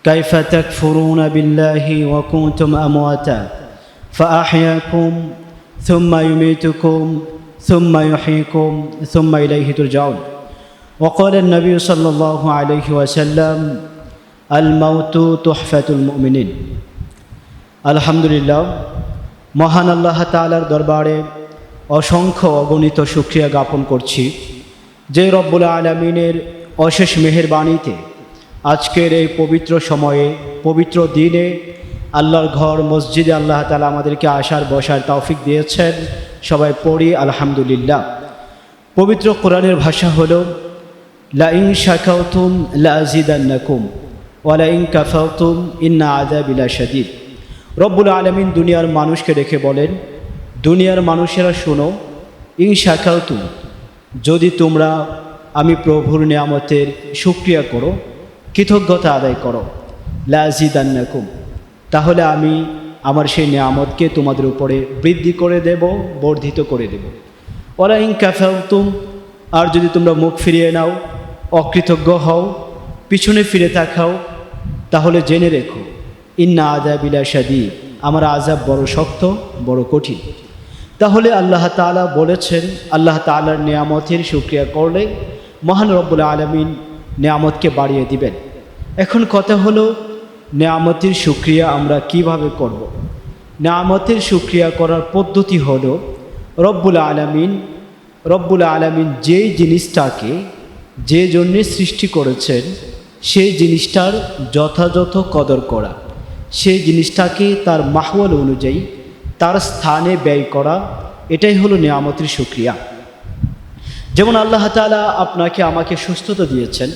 كيف تكفرون بالله وكنتم أمواتا فأحياكم ثم يميتكم ثم يحييكم ثم إليه ترجعون وقال النبي صلى الله عليه وسلم الموت تحفة المؤمنين الحمد لله মহান আল্লাহ তাআলার দরবারে অসংখ্য অগণিত শুকরিয়া জ্ঞাপন করছি যে রব্বুল আলামিনের অশেষ মেহেরবানিতে আজকের এই পবিত্র সময়ে পবিত্র দিনে আল্লাহর ঘর মসজিদে আল্লাহ তাআলা আমাদেরকে আসার বসার তৌফিক দিয়েছেন। সবাই পড়ি আলহামদুলিল্লাহ। পবিত্র কোরআনের ভাষা হলো লা ইন শাকারতুম লা আযীদান্নাকুম ওয়া লা ইন কাফারতুম ইন্না আযাবি লাশাদীদ। রব্বুল আলামিন দুনিয়ার মানুষকে রেখে বলেন, দুনিয়ার মানুষেরা শোনো, ইন শাকারতুম, যদি তোমরা আমি প্রভুর নিয়ামতের শুকরিয়া করো, কৃতজ্ঞতা আদায় করো, লা আযীদান্নাকুম, তাহলে আমি আমার সেই নিয়ামতকে তোমাদের উপরে বৃদ্ধি করে দেব, বর্ধিত করে দেব। ওয়া লা ইন কাফারতুম, আর যদি তোমরা মুখ ফিরিয়ে নাও, অকৃতজ্ঞ হও, পিছনে ফিরে তাকাও, তাহলে জেনে রেখো ইন্না আযাবি লাশাদীদ, আমার আযাব বড় শক্ত, বড় কঠিন। তাহলে আল্লাহ তাআলা বলেছেন, আল্লাহ তাআলার নিয়ামতের শুকরিয়া করলে মহান রব্বুল আলামিন নিয়ামতকে বাড়িয়ে দিবেন। এখন কথা হলো নিয়ামতের শুকরিয়া আমরা কিভাবে করব। নিয়ামতের শুকরিয়া করার পদ্ধতি হলো রব্বুল আলামিন যেই জিনিসটাকে যে জন্যে সৃষ্টি করেছেন সেই জিনিসটার যথাযথ কদর করা, সেই জিনিসটাকে তার মাহওয়াল অনুযায়ী তার স্থানে ব্যয় করা, এটাই হলো নিয়ামতের শুকরিয়া। যেমন আল্লাহ তাআলা আপনাকে আমাকে সুস্থতা দিয়েছেন,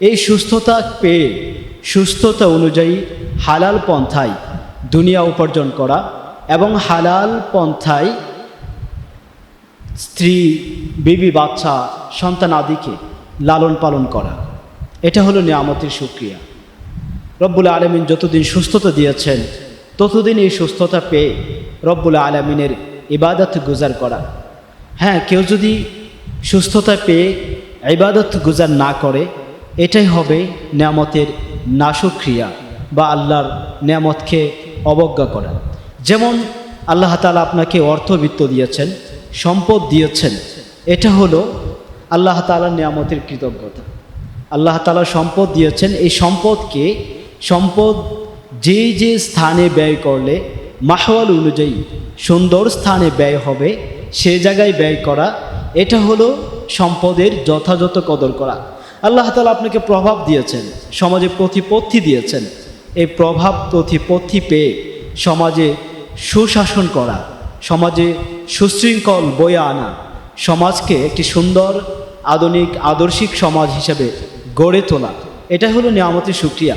এই সুস্থতা পেয়ে সুস্থতা অনুযায়ী হালাল পন্থায় দুনিয়া উপার্জন করা এবং হালাল পন্থায় স্ত্রী, বিবি, বাচ্চা, সন্তান আদিকে লালন পালন করা, এটা হলো নিয়ামতের শুকরিয়া। রব্বুল আলামিন যতদিন সুস্থতা দিয়েছেন ততদিন এই সুস্থতা পেয়ে রব্বুল আলামিনের ইবাদত গুজার করা। হ্যাঁ, কেউ যদি সুস্থতা পেয়ে ইবাদত গুজার না করে, এটাই হবে নিয়ামতের নাশুকরিয়া বা আল্লাহর নিয়ামতকে অবজ্ঞা করা। যেমন আল্লাহ তাআলা আপনাকে অর্থবিত্ত দিয়েছেন, সম্পদ দিয়েছেন, এটা হলো আল্লাহ তাআলার নিয়ামতের কৃতজ্ঞতা। আল্লাহ তাআলা সম্পদ দিয়েছেন, এই সম্পদ যে স্থানে ব্যয় করলে মাহওয়াল অনুযায়ী সুন্দর স্থানে ব্যয় হবে, সে জায়গায় ব্যয় করা, এটা হলো সম্পদের যথাযথ কদর করা। আল্লাহ তাআলা আপনাকে প্রভাব দিয়েছেন, সমাজে প্রতিপত্তি দিয়েছেন, এই প্রভাব প্রতিপত্তি পেয়ে সমাজে সুশাসন করা, সমাজে সুশৃঙ্খল বয়ে আনা, সমাজকে একটি সুন্দর আধুনিক আদর্শিক সমাজ হিসেবে গড়ে তোলা, এটা হলো নিয়ামতের শুকরিয়া।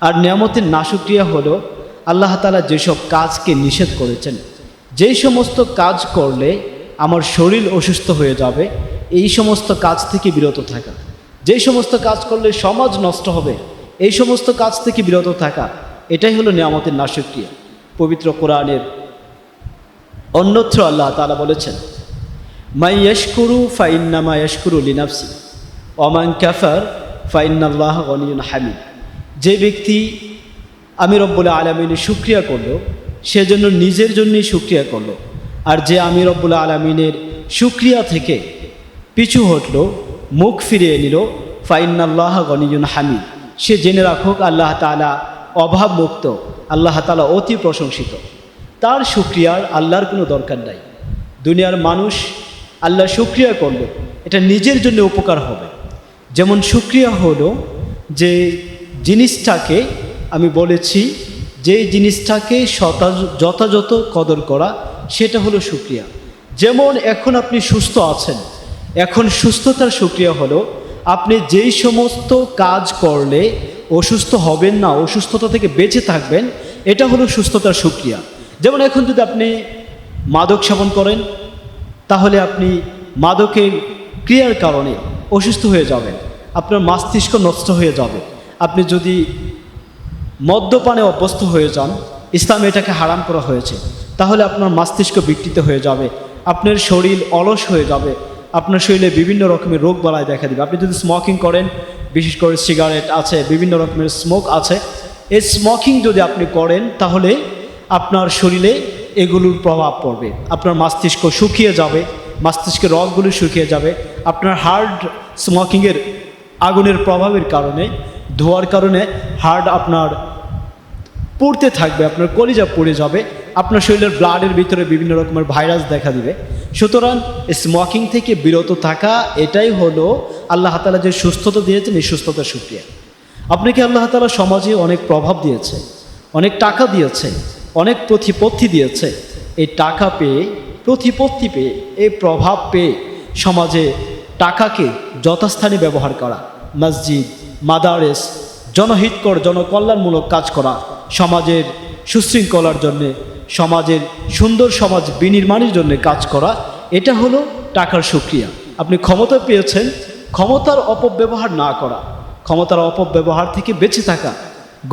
আর নিয়ামতের নাশুকরিয়া হলো আল্লাহ তাআলা যেসব কাজকে নিষেধ করেছেন, যেই সমস্ত কাজ করলে আমার শরীর অসুস্থ হয়ে যাবে, এই সমস্ত কাজ থেকে বিরত থাকা। যেই সমস্ত কাজ করলে সমাজ নষ্ট হবে, এই সমস্ত কাজ থেকে বিরত থাকা, এটাই হলো নিয়ামতের নাশুকরিয়া। পবিত্র কোরআনের অন্যত্র আল্লাহ তাআলা বলেছেন, মান ইয়াশকুরু ফাইন্নামা ইয়াশকুরু লিনাফসি ওয়া মান কাফার ফাইন্নাল্লাহা গনিয়্যুন হামিদ। যে ব্যক্তি আমি রব্বুল আলামিনের শুকরিয়া করলো, সেজন্য নিজের জন্যই শুকরিয়া করলো, আর যে আমি রব্বুল আলামিনের শুকরিয়া থেকে পিছু হটলো, মুখ ফিরিয়ে নিল, ফাইন্নাল্লাহা গনিয়্যুন হামিদ, সে জেনে রাখুক আল্লাহ তাআলা অভাবমুক্ত, আল্লাহ তাআলা অতি প্রশংসিত। তার শুকরিয়ার আল্লাহর কোনো দরকার নাই। দুনিয়ার মানুষ আল্লাহ শুকরিয়া করলো, এটা নিজের জন্য উপকার হবে। যেমন শুকরিয়া হলো যে জিনিসটাকে আমি বলেছি, যে জিনিসটাকে যথাযথ কদর করা, সেটা হলো শুকরিয়া। যেমন এখন আপনি সুস্থ আছেন, এখন সুস্থতার শুকরিয়া হলো আপনি যেই সমস্ত কাজ করলে অসুস্থ হবেন না, অসুস্থতা থেকে বেঁচে থাকবেন, এটা হলো সুস্থতার শুকরিয়া। যেমন এখন যদি আপনি মাদক সেবন করেন, তাহলে আপনি মাদকের ক্রিয়ার কারণে অসুস্থ হয়ে যাবেন, আপনার মস্তিষ্ক নষ্ট হয়ে যাবে। আপনি যদি মদ্যপানে অভ্যস্ত হয়ে যান, ইসলামে এটাকে হারাম করা হয়েছে, তাহলে আপনার মস্তিষ্ক বিকৃত হয়ে যাবে, আপনার শরীর অলস হয়ে যাবে, আপনার শরীরে বিভিন্ন রকমের রোগ বালাই দেখা দেবে। আপনি যদি স্মোকিং করেন, বিশেষ করে সিগারেট আছে, বিভিন্ন রকমের স্মোক আছে। এই স্মোকিং যদি আপনি করেন তাহলে আপনার শরীরে এগুলোর প্রভাব পড়বে, আপনার মস্তিষ্ক শুকিয়ে যাবে, মস্তিষ্কের রগগুলো শুকিয়ে যাবে। আপনার হার্ট স্মোকিংয়ের আগুনের প্রভাবের কারণে, ধোয়ার কারণে হার্ট আপনার পড়তে থাকবে, আপনার কলিজা পড়ে যাবে, আপনার শরীরের ব্লাডের ভিতরে বিভিন্ন রকমের ভাইরাস দেখা দিবে। সুতরাং স্মোকিং থেকে বিরত থাকা, এটাই হলো আল্লাহ তাআলা যে সুস্থতা দিয়েছেন, এই সুস্থতার শুকরিয়া। আপনাকে আল্লাহ তাআলা সমাজে অনেক প্রভাব দিয়েছে, অনেক টাকা দিয়েছে, অনেক প্রতিপত্তি দিয়েছে। এই টাকা পেয়ে, প্রতিপত্তি পেয়ে, এই প্রভাব পেয়ে সমাজে টাকাকে যথাস্থানে ব্যবহার করা, মসজিদ, মাদারেস, জনহিতকর, জনকল্যাণমূলক কাজ করা, সমাজের সুশৃঙ্খলার জন্যে, সমাজের সুন্দর সমাজ বিনির্মাণের জন্য কাজ করা, এটা হলো টাকার শুকরিয়া। আপনি ক্ষমতা পেয়েছেন, ক্ষমতার অপব্যবহার না করা, ক্ষমতার অপব্যবহার থেকে বেঁচে থাকা,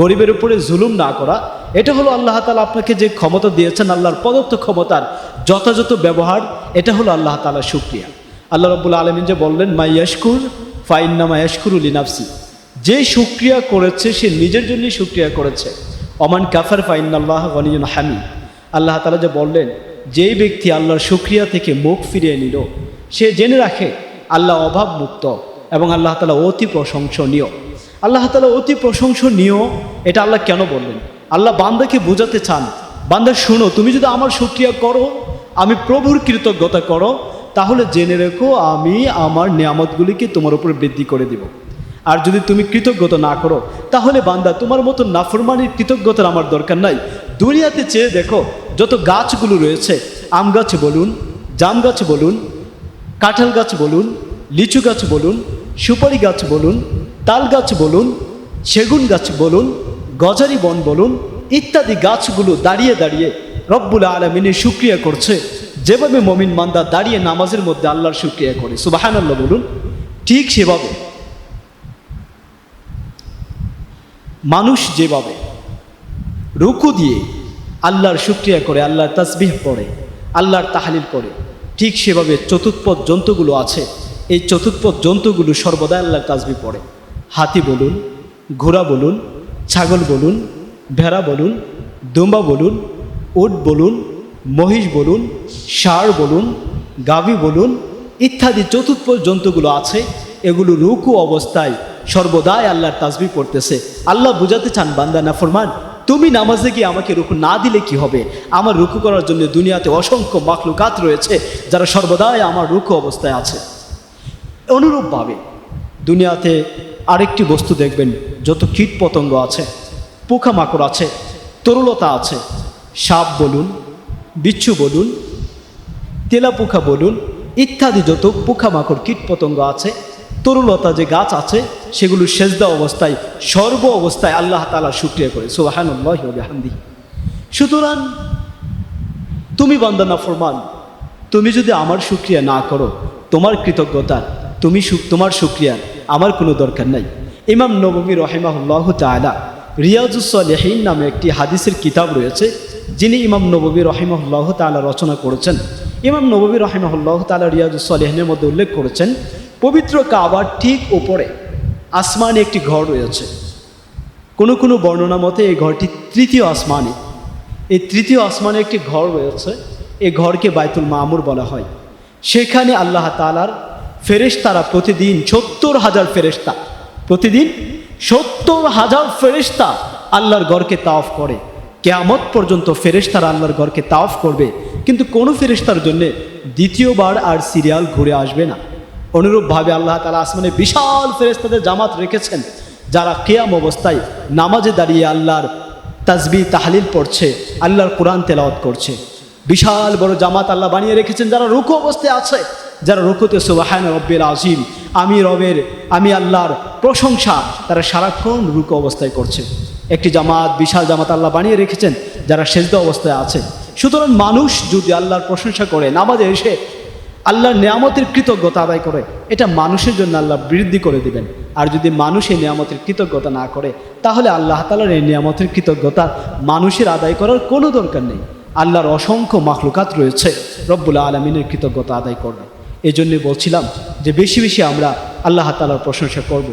গরিবের উপরে জুলুম না করা, এটা হলো আল্লাহ তাআলা আপনাকে যে ক্ষমতা দিয়েছেন, আল্লাহর প্রদত্ত ক্ষমতার যথাযথ ব্যবহার, এটা হলো আল্লাহ তাআলার শুকরিয়া। আল্লাহ রাব্বুল আলামিন যে বললেন, মা ইয়াশকুর ফাইন্নামা ইয়াশকুরু লিনাফসি, যে শুকরিয়া করেছে সে নিজের জন্যই শুকরিয়া করেছে। ওমান কাফার ফাইন্নাল্লাহা গনিয়্যুন হামিদ। আল্লাহ তাআলা যে বললেন, যেই ব্যক্তি আল্লাহর শুকরিয়া থেকে মুখ ফিরিয়ে নিল, সে জেনে রাখে আল্লাহ অভাব মুক্ত এবং আল্লাহ তাআলা অতি প্রশংসনীয়। আল্লাহ তাআলা অতি প্রশংসনীয়, এটা আল্লাহ কেন বললেন? আল্লাহ বান্দাকে বোঝাতে চান, বান্দা শোনো, তুমি যদি আমার শুকরিয়া করো, আমি প্রভুর কৃতজ্ঞতা করো, তাহলে জেনে রেখো আমি আমার নিয়ামতগুলিকে তোমার উপর বৃদ্ধি করে দিব। আর যদি তুমি কৃতজ্ঞতা না করো, তাহলে বান্দা তোমার মতো নাফরমানির কৃতজ্ঞতার আমার দরকার নাই। দুনিয়াতে চেয়ে দেখো, যত গাছগুলো রয়েছে, আম গাছ বলুন, জাম গাছ বলুন, কাঁঠাল গাছ বলুন, লিচু গাছ বলুন, সুপারি গাছ বলুন, তাল গাছ বলুন, সেগুন গাছ বলুন, গজারি বন বলুন, ইত্যাদি গাছগুলো দাঁড়িয়ে দাঁড়িয়ে রব্বুল আলামিনের শুকরিয়া করছে। যেভাবে মুমিন বান্দা দাঁড়িয়ে নামাজের মধ্যে আল্লাহর শুকরিয়া করে, সুবহানাল্লাহ বলুন, ঠিক সেভাবে মানুষ যেভাবে রুকু দিয়ে আল্লাহর শুকরিয়া করে, আল্লাহর তাসবিহ পড়ে, আল্লাহর তাহলিল করে, ঠিক সেভাবে চতুষ্পদ জন্তুগুলো আছে, এই চতুষ্পদ জন্তুগুলো সর্বদা আল্লাহর তাসবিহ পড়ে। হাতি বলুন, ঘোড়া বলুন, ছাগল বলুন, ভেড়া বলুন, দুম্বা বলুন, উট বলুন, মহিষ বলুন, ষাঁড় বলুন, গাভী বলুন, ইত্যাদি চতুষ্পদ জন্তুগুলো আছে, এগুলো রুকু অবস্থায় সর্বদাই আল্লাহর তাসবিহ পড়তেছে। আল্লাহ বুঝাতে চান, বান্দা নাফরমান, তুমি নামাজে গিয়ে আমাকে রুকু না দিলে কি হবে? আমার রুকু করার জন্য দুনিয়াতে অসংখ্য মাখলুকাত রয়েছে যারা সর্বদাই আমার রুকু অবস্থায় আছে। অনুরূপভাবে দুনিয়াতে আরেকটি বস্তু দেখবেন, যত কীট পতঙ্গ আছে, পোকামাকড় আছে, তরুলতা আছে, সাপ বলুন, বিচ্ছু বলুন, তেলাপোকা বলুন, ইত্যাদি যত পোকামাকড় কীট পতঙ্গ আছে, তরুলতা যে গাছ আছে, সেগুলো সেজদা অবস্থায়, সর্ব অবস্থায় আল্লাহ তাআলা শুকরিয়া করে, সুবহানাল্লাহি ওয়া বিহামদিহি। সুতরাং তুমি বান্দা নাফরমান, তুমি যদি আমার শুকরিয়া না করো, তোমার কৃতজ্ঞতা, তোমার শুকরিয়ার আমার কোনো দরকার নাই। ইমাম নববী রাহিমাহুল্লাহু তাআলা রিয়াজুস সালিহিন নামে একটি হাদিসের কিতাব রয়েছে, যিনি ইমাম নববী রাহিমাহুল্লাহু তাআলা রচনা করেছেন। ইমাম নববী রাহিমাহুল্লাহু তাআলা রিয়াজুস সালিহিনের মধ্যে উল্লেখ করেছেন, পবিত্র কাবার ঠিক ওপরে আসমানে একটি ঘর রয়েছে। কোনো কোনো বর্ণনা মতে এই ঘরটি তৃতীয় আসমানে। এই তৃতীয় আসমানে একটি ঘর রয়েছে, এই ঘরকে বাইতুল মামুর বলা হয়। সেখানে আল্লাহ তাআলার ফেরেশতারা প্রতিদিন ৭০,০০০ ফেরেশতা, প্রতিদিন ৭০,০০০ ফেরেশতা আল্লাহর ঘরকে তাওয়াফ করে। কিয়ামত পর্যন্ত ফেরেশতারা আল্লাহর ঘরকে তাওয়াফ করবে, কিন্তু কোনো ফেরেশতার জন্য দ্বিতীয়বার আর সিরিয়াল ঘুরে আসবে না। অনুরূপভাবে আল্লাহ তাআলা আসমানে বিশাল ফেরেশতাদের জামাত রেখেছেন, যারা কিয়াম অবস্থায় নামাজে দাঁড়িয়ে আল্লাহর তাসবিহ তাহলিল পড়ছে, আল্লাহর কোরআন তেলাওয়াত করছে। বিশাল বড় জামাত আল্লাহ বানিয়ে রেখেছেন, যারা রুকু অবস্থায় আছে, যারা রুকুতে সুবহান রব্বিল আযীম, আমি আল্লাহর প্রশংসা, তারা সারাক্ষণ রুকু অবস্থায় করছে। একটি জামাত, বিশাল জামাত আল্লাহ বানিয়ে রেখেছেন যারা সেজদা অবস্থায় আছে। সুতরাং মানুষ যদি আল্লাহর প্রশংসা করে, নামাজে এসে আল্লাহর নিয়ামতের কৃতজ্ঞতা আদায় করে, এটা মানুষের জন্য আল্লাহ বৃদ্ধি করে দিবেন। আর যদি মানুষ এই নিয়ামতের কৃতজ্ঞতা না করে, তাহলে আল্লাহ তাআলার এই নিয়ামতের কৃতজ্ঞতা মানুষের আদায় করার কোনো দরকার নেই। আল্লাহর অসংখ্য মাখলুকাত রয়েছে, রব্বুল আলামিনের কৃতজ্ঞতা আদায় করবে। এই জন্যে বলছিলাম যে বেশি বেশি আমরা আল্লাহ তাআলার প্রশংসা করব।